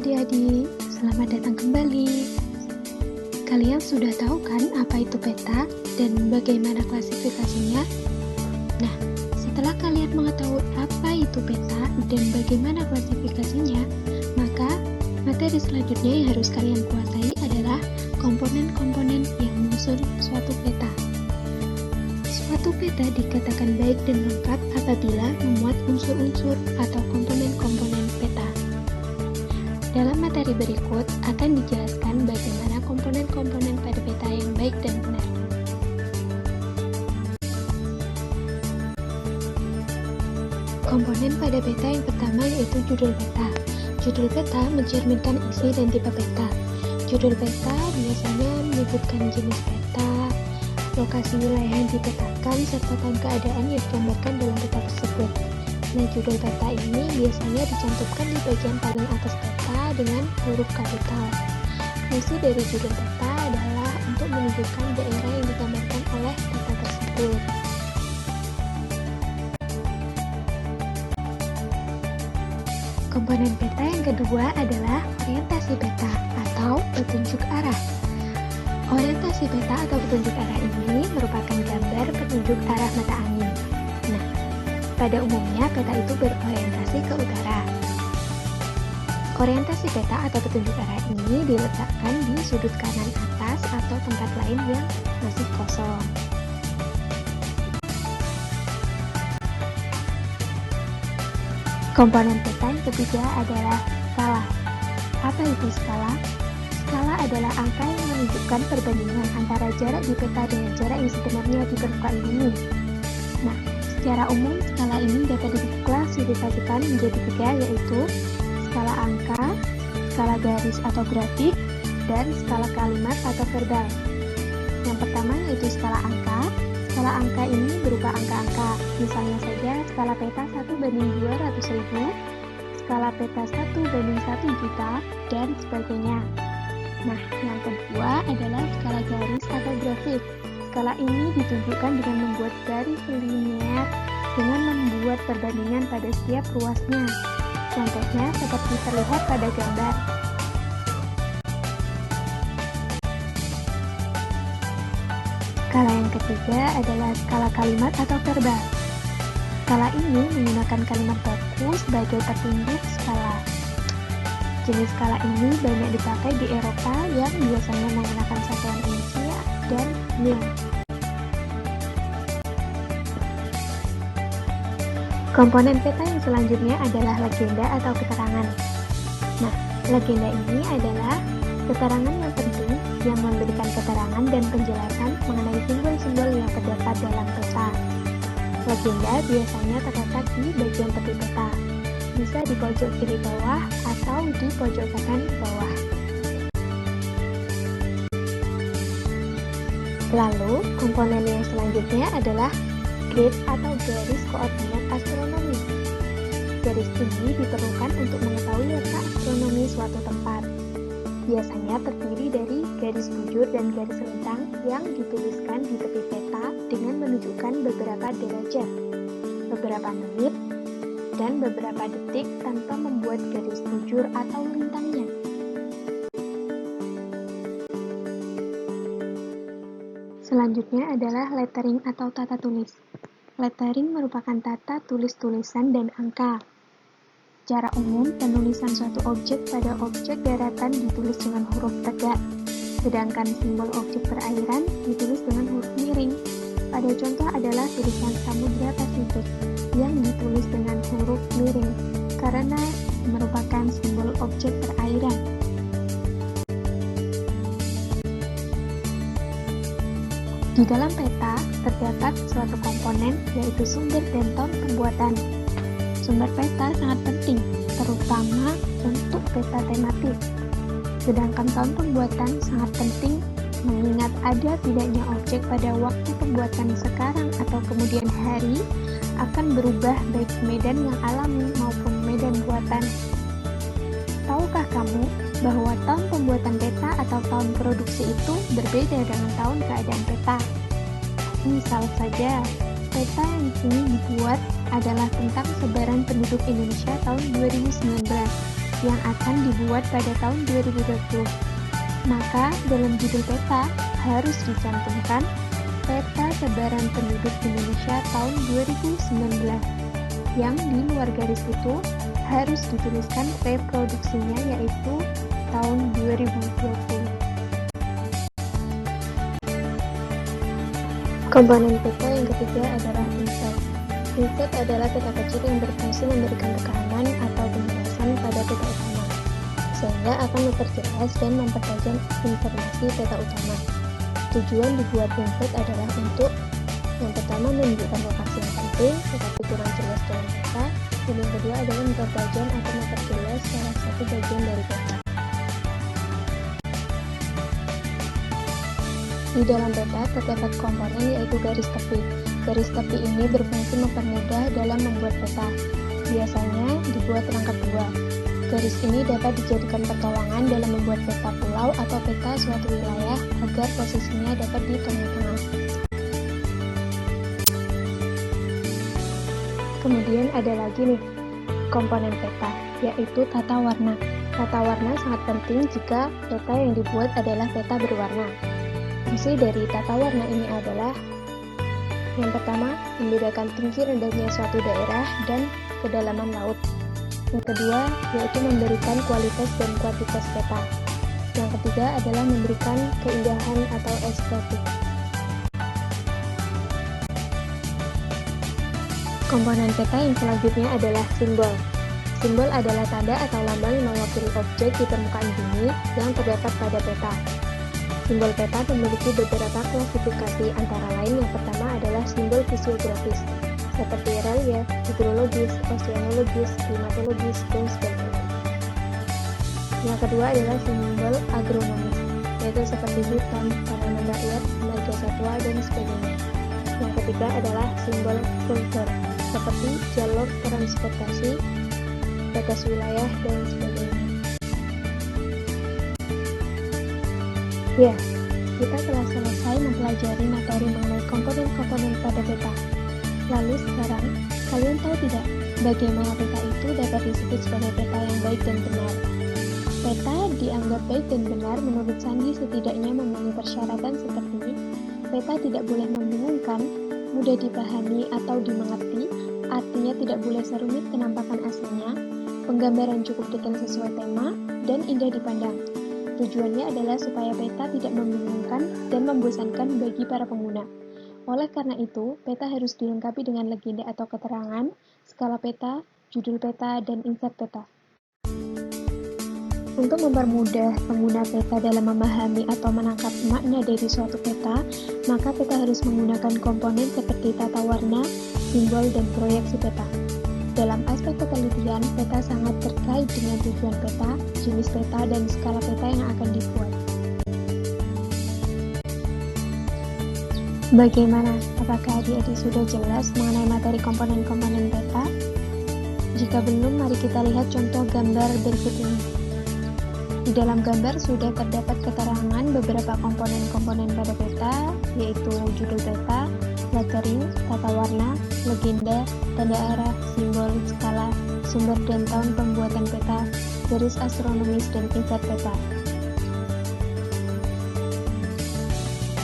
adik-adik, selamat datang kembali. Kalian sudah tahu kan apa itu peta dan bagaimana klasifikasinya? Nah, setelah kalian mengetahui apa itu peta dan bagaimana klasifikasinya, maka materi selanjutnya yang harus kalian kuasai adalah komponen-komponen yang menyusun suatu peta. Suatu peta dikatakan baik dan lengkap apabila memuat unsur-unsur atau komponen-komponen peta. Dalam materi berikut akan dijelaskan bagaimana komponen-komponen pada peta yang baik dan benar. Komponen pada peta yang pertama yaitu judul peta. Judul peta mencerminkan isi dan tipe peta. Judul peta biasanya menyebutkan jenis peta, lokasi wilayah yang dipetakan, serta tahun keadaan yang digambarkan dalam peta tersebut. Nah, judul peta ini biasanya dicantumkan di bagian paling atas peta dengan huruf kapital. Fungsi dari judul peta adalah untuk menunjukkan daerah yang digambarkan oleh peta tersebut. Komponen peta yang kedua adalah orientasi peta atau petunjuk arah. Orientasi peta atau petunjuk arah ini merupakan gambar petunjuk arah mata angin. Nah, pada umumnya peta itu berorientasi ke utara. Orientasi peta atau petunjuk arah ini diletakkan di sudut kanan atas atau tempat lain yang masih kosong. Komponen peta yang ketiga adalah skala. Apa itu skala? Skala adalah angka yang menunjukkan perbandingan antara jarak di peta dengan jarak yang sebenarnya di permukaan bumi. Nah, secara umum skala ini dapat diklasifikasikan menjadi tiga, yaitu skala angka, skala garis atau grafik, dan skala kalimat atau verbal. Yang pertama yaitu skala angka. Skala angka ini berupa angka-angka, misalnya saja skala peta 1:200.000, skala peta 1:1 juta, dan sebagainya. Nah, yang kedua adalah skala garis atau grafik. Skala ini ditunjukkan dengan membuat garis linier dengan membuat perbandingan pada setiap ruasnya. Contohnya seperti terlihat pada gambar. Skala yang ketiga adalah skala kalimat atau verbal. Skala ini menggunakan kalimat baku sebagai petunjuk skala. Jenis skala ini banyak dipakai di Eropa yang biasanya menggunakan satuan inci dan mil. Komponen peta yang selanjutnya adalah legenda atau keterangan. Nah, legenda ini adalah keterangan yang penting yang memberikan keterangan dan penjelasan mengenai simbol-simbol yang terdapat dalam peta. Legenda biasanya terletak di bagian tepi peta, bisa di pojok kiri bawah atau di pojok kanan bawah. Lalu, komponen yang selanjutnya adalah grid atau garis koordinat astronomi. Garis ini diperlukan untuk mengetahui letak astronomi suatu tempat. Biasanya terdiri dari garis bujur dan garis lintang yang dituliskan di tepi peta dengan menunjukkan beberapa derajat, beberapa menit, dan beberapa detik tanpa membuat garis bujur atau lintangnya. Selanjutnya adalah lettering atau tata tulis. Lettering merupakan tata tulis-tulisan dan angka. Secara umum, penulisan suatu objek pada objek daratan ditulis dengan huruf tegak, sedangkan simbol objek perairan ditulis dengan huruf miring. Pada contoh adalah tulisan Samudra Pasifik yang ditulis dengan huruf miring karena merupakan simbol objek perairan. Di dalam peta terdapat suatu komponen yaitu sumber dan tahun pembuatan. Sumber peta sangat penting, terutama untuk peta tematik. Sedangkan tahun pembuatan sangat penting mengingat ada tidaknya objek pada waktu pembuatan sekarang atau kemudian hari akan berubah baik medan yang alami maupun medan buatan. Tahukah kamu bahwa tahun pembuatan peta atau tahun produksi itu berbeda dengan tahun keadaan peta? Misal saja, peta yang kini dibuat adalah tentang sebaran penduduk Indonesia tahun 2019, yang akan dibuat pada tahun 2020. Maka dalam judul peta harus dicantumkan peta sebaran penduduk Indonesia tahun 2019. Yang di luar garis itu harus dituliskan reproduksinya yaitu tahun 2020. Komponen peta yang ketiga adalah inset. Inset adalah peta kecil yang berfungsi memberikan tekanan atau penjelasan pada peta utama, sehingga akan memperjelas dan mempertajam informasi peta utama. Tujuan dibuat inset adalah untuk yang pertama menunjukkan lokasi yang penting tetapi kurang jelas dalam peta, dan yang kedua adalah mempertajam atau memperjelas salah satu bagian dari peta. Di dalam peta terdapat komponen yaitu garis tepi. Garis tepi ini berfungsi mempermudah dalam membuat peta. Biasanya dibuat rangkap dua. Garis ini dapat dijadikan pertolongan dalam membuat peta pulau atau peta suatu wilayah agar posisinya dapat di tengah-tengah. Kemudian ada lagi nih komponen peta, yaitu tata warna. Tata warna sangat penting jika peta yang dibuat adalah peta berwarna. Fungsi dari tata warna ini adalah yang pertama, membedakan tinggi rendahnya suatu daerah dan kedalaman laut. Yang kedua, yaitu memberikan kualitas dan kuantitas peta. Yang ketiga adalah memberikan keindahan atau estetik. Komponen peta yang selanjutnya adalah simbol. Simbol adalah tanda atau lambang yang mewakili objek di permukaan bumi yang terdapat pada peta. Simbol peta memiliki beberapa klasifikasi, antara lain yang pertama adalah simbol fisiografis, seperti relief, hidrologis, oceanologis, klimatologis, dan sebagainya. Yang kedua adalah simbol agronomis, yaitu seperti hutan, tanaman rakyat, marga satwa, dan sebagainya. Yang ketiga adalah simbol kultur, seperti jalur transportasi, batas wilayah, dan sebagainya. Ya, kita telah selesai mempelajari materi mengenai komponen-komponen pada peta. Lalu sekarang, kalian tahu tidak bagaimana peta itu dapat disebut sebagai peta yang baik dan benar? Peta dianggap baik dan benar menurut Sandi setidaknya memenuhi persyaratan seperti peta tidak boleh membingungkan, mudah dipahami atau dimengerti, artinya tidak boleh serumit penampakan aslinya, penggambaran cukup detail sesuai tema, dan indah dipandang. Tujuannya adalah supaya peta tidak membingungkan dan membosankan bagi para pengguna. Oleh karena itu, peta harus dilengkapi dengan legenda atau keterangan, skala peta, judul peta, dan insert peta. Untuk mempermudah pengguna peta dalam memahami atau menangkap makna dari suatu peta, maka peta harus menggunakan komponen seperti tata warna, simbol, dan proyeksi peta. Dalam aspek ketelitian, peta sangat terkait dengan tujuan peta, jenis peta, dan skala peta yang akan dibuat. Bagaimana? Apakah adik-adik sudah jelas mengenai materi komponen-komponen peta? Jika belum, mari kita lihat contoh gambar berikut ini. Di dalam gambar sudah terdapat keterangan beberapa komponen-komponen pada peta, yaitu judul peta, lettering, tata warna, legenda, tanda arah, simbol, skala, sumber dan tahun pembuatan peta, garis astronomis, dan insert peta.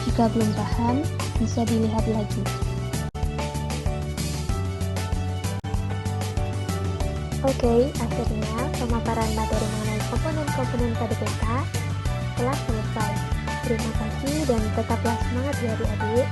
Jika belum paham, bisa dilihat lagi. Oke, akhirnya pemaparan materi mengenai komponen-komponen pada peta telah selesai. Terima kasih dan tetaplah semangat ya adik-adik.